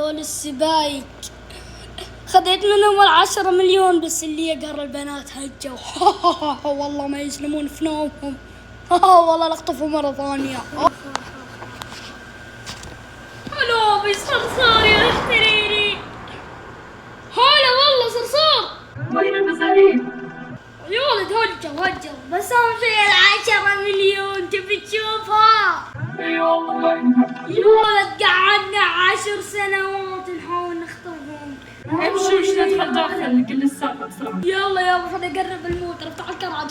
هذول السبايك خذيت منهم 10 مليون، بس اللي يقهر البنات هجوا. والله ما يسلمون في نومهم. والله لقطفوا مرة ثانية. هلا بصرصار يا اختريري. هلا والله صرصار. وين المزارين؟ يا ولد هجوا بس هم في 10 مليون تبي تشوفها؟ اي والله. يا ولد قعدنا 10 سنوات نحاول نخطفهم. امشي وش ندخل داخل نقل السالفة بسرعة. يلا خليني اقرب الموت، افتح الكراج.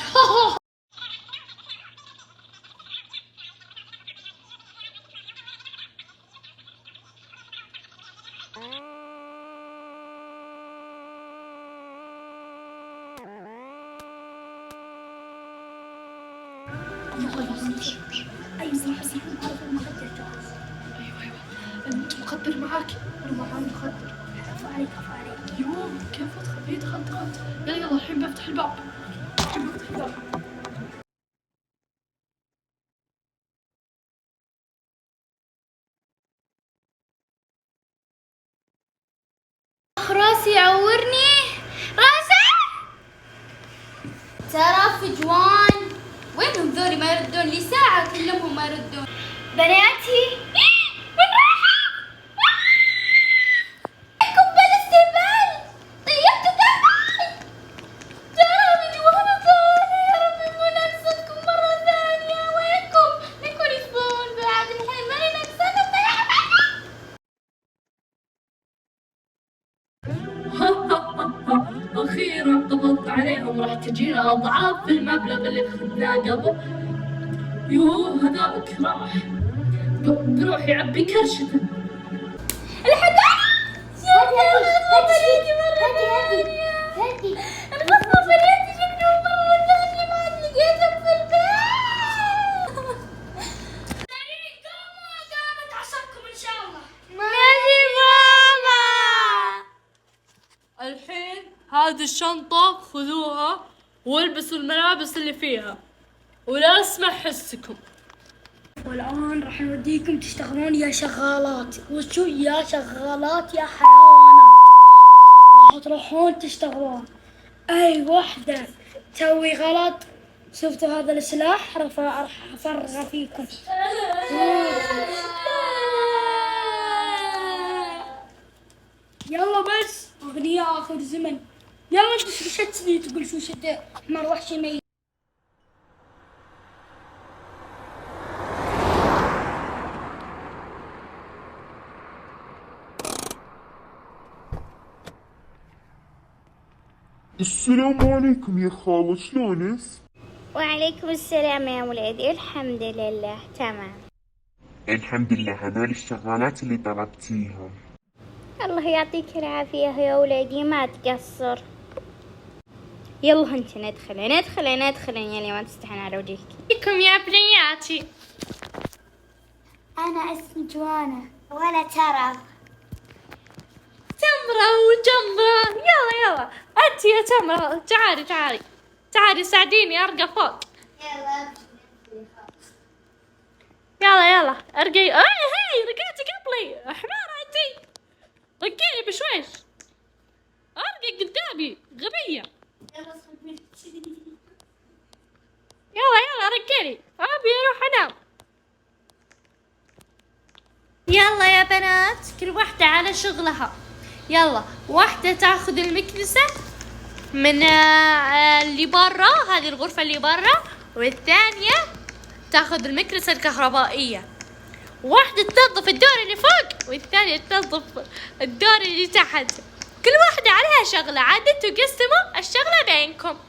انت مخدر معاك؟ انا معاي مخدر. خف عليك. يوم كيف ادخل؟ دخلت. يلا الحين بفتح الباب. راسي يعورني. راسي ترى في جوان. وينهم ذولي ما يردون لي ساعة كلهم ما يردون. بناتي من راحة قنبل استهبال. طيبت دمي. ترى في جوان ثاني. يا ربي مو نقصدكم مرة ثانية. وينكم؟ ليكون يسبون بعد الحين ماني نقصدكم. اخيرا قبضت عليهم، راح تجينا اضعاف المبلغ اللي اخذناه قبل. هذاك راح بروح يعبي كرشته. الحين هذه الشنطة خذوها والبسوا الملابس اللي فيها ولا اسمع حسكم. والآن راح نوديكم تشتغلون يا شغالات. وشو يا شغالات يا حيوانات؟ راح تروحون تشتغلون. أي وحدة تسوي غلط شفتوا هذا السلاح راح أفرغه فيكم. يلا بس أغنياء آخر زمن. يلا انت شو شتني تقول شو شت حمار وحشي ميت. السلام عليكم يا خالة، شلونك؟ وعليكم السلام يا ولدي. الحمد لله تمام. الحمد لله. هذول الشغالات اللي طلبتيهم. الله يعطيك العافية يا ولدي، ما تقصر. يلا انت ندخل يلي ما تستحن على وجهك. بكم يا بنياتي. أنا اسمي جوانا. وأنا ترى تمرة وجمرة. يلا انت يا تمرة تعالي ساعديني ارقى فوق. يلا ارقي. هي رقيتي قبلي حمارة انتي. رقيني بشويش. ارقي قدامي غبية. يلا رقيني. ابي اروح انام. يلا يا بنات كل واحدة على شغلها. يلا واحدة تاخذ المكنسة من اللي برا، هذه الغرفة اللي برا، والثانية تاخذ المكنسة الكهربائية. واحدة تنظف الدور اللي فوق والثانية تنظف الدور اللي تحت. كل واحدة عليها شغلة، عاد انتوا قسموا الشغلة بينكم.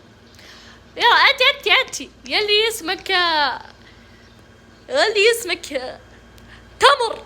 يلا انت يلي اسمك تمر.